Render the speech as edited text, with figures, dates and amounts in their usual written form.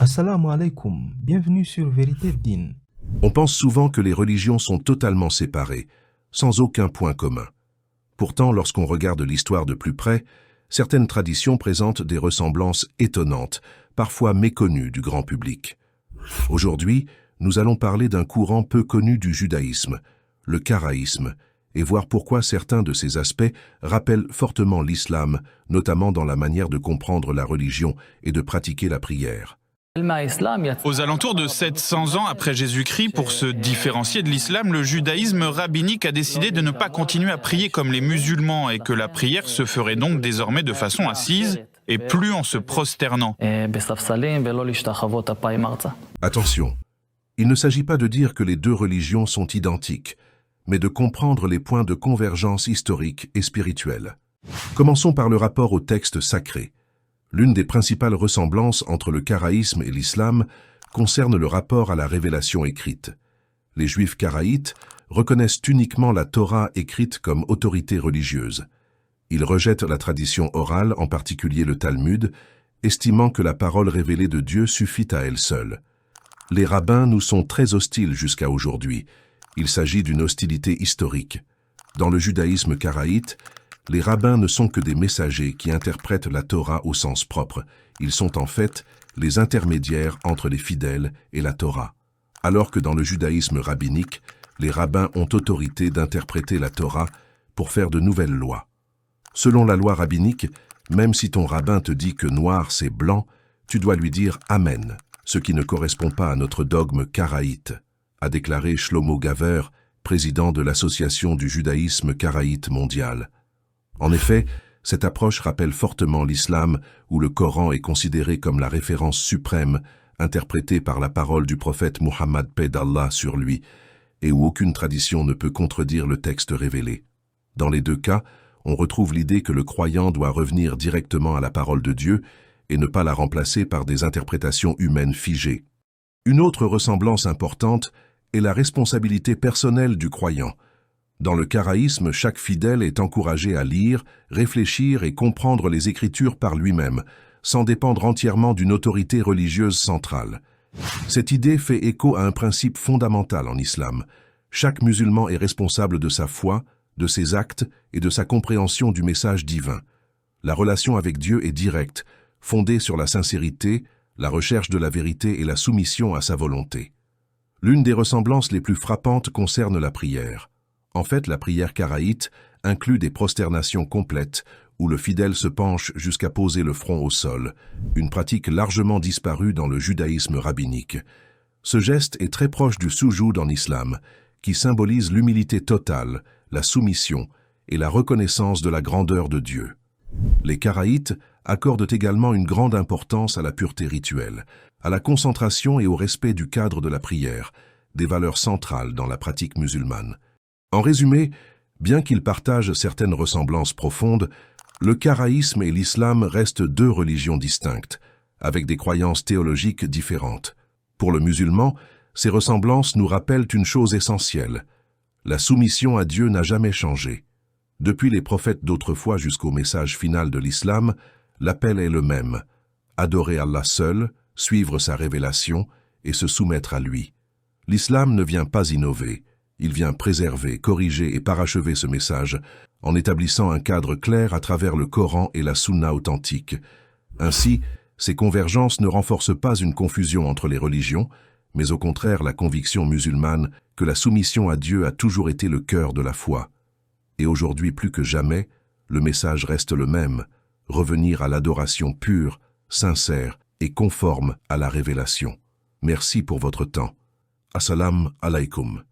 Assalamu alaikum, bienvenue sur Vérité Din. On pense souvent que les religions sont totalement séparées, sans aucun point commun. Pourtant, lorsqu'on regarde l'histoire de plus près, certaines traditions présentent des ressemblances étonnantes, parfois méconnues du grand public. Aujourd'hui, nous allons parler d'un courant peu connu du judaïsme, le karaïsme, et voir pourquoi certains de ces aspects rappellent fortement l'islam, notamment dans la manière de comprendre la religion et de pratiquer la prière. Aux alentours de 700 ans après Jésus-Christ, pour se différencier de l'islam, le judaïsme rabbinique a décidé de ne pas continuer à prier comme les musulmans et que la prière se ferait donc désormais de façon assise et plus en se prosternant. Attention, il ne s'agit pas de dire que les deux religions sont identiques, mais de comprendre les points de convergence historique et spirituelle. Commençons par le rapport au texte sacré. L'une des principales ressemblances entre le karaïsme et l'islam concerne le rapport à la révélation écrite. Les juifs karaïtes reconnaissent uniquement la Torah écrite comme autorité religieuse. Ils rejettent la tradition orale, en particulier le Talmud, estimant que la parole révélée de Dieu suffit à elle seule. Les rabbins nous sont très hostiles jusqu'à aujourd'hui. Il s'agit d'une hostilité historique. Dans le judaïsme karaïte, les rabbins ne sont que des messagers qui interprètent la Torah au sens propre. Ils sont en fait les intermédiaires entre les fidèles et la Torah. Alors que dans le judaïsme rabbinique, les rabbins ont autorité d'interpréter la Torah pour faire de nouvelles lois. Selon la loi rabbinique, même si ton rabbin te dit que noir c'est blanc, tu dois lui dire Amen, ce qui ne correspond pas à notre dogme karaïte, a déclaré Shlomo Gaver, président de l'Association du judaïsme karaïte mondial. En effet, cette approche rappelle fortement l'islam où le Coran est considéré comme la référence suprême interprétée par la parole du prophète Muhammad paix d'Allah sur lui et où aucune tradition ne peut contredire le texte révélé. Dans les deux cas, on retrouve l'idée que le croyant doit revenir directement à la parole de Dieu et ne pas la remplacer par des interprétations humaines figées. Une autre ressemblance importante est la responsabilité personnelle du croyant. Dans le karaïsme, chaque fidèle est encouragé à lire, réfléchir et comprendre les Écritures par lui-même, sans dépendre entièrement d'une autorité religieuse centrale. Cette idée fait écho à un principe fondamental en islam. Chaque musulman est responsable de sa foi, de ses actes et de sa compréhension du message divin. La relation avec Dieu est directe, fondée sur la sincérité, la recherche de la vérité et la soumission à sa volonté. L'une des ressemblances les plus frappantes concerne la prière. En fait, la prière karaïte inclut des prosternations complètes où le fidèle se penche jusqu'à poser le front au sol, une pratique largement disparue dans le judaïsme rabbinique. Ce geste est très proche du soujoud en islam, qui symbolise l'humilité totale, la soumission et la reconnaissance de la grandeur de Dieu. Les karaïtes accordent également une grande importance à la pureté rituelle, à la concentration et au respect du cadre de la prière, des valeurs centrales dans la pratique musulmane. En résumé, bien qu'ils partagent certaines ressemblances profondes, le karaïsme et l'islam restent deux religions distinctes, avec des croyances théologiques différentes. Pour le musulman, ces ressemblances nous rappellent une chose essentielle. La soumission à Dieu n'a jamais changé. Depuis les prophètes d'autrefois jusqu'au message final de l'islam, l'appel est le même. Adorer Allah seul, suivre sa révélation et se soumettre à lui. L'islam ne vient pas innover. Il vient préserver, corriger et parachever ce message en établissant un cadre clair à travers le Coran et la Sunna authentique. Ainsi, ces convergences ne renforcent pas une confusion entre les religions, mais au contraire la conviction musulmane que la soumission à Dieu a toujours été le cœur de la foi. Et aujourd'hui plus que jamais, le message reste le même, revenir à l'adoration pure, sincère et conforme à la révélation. Merci pour votre temps. Assalamu alaikum.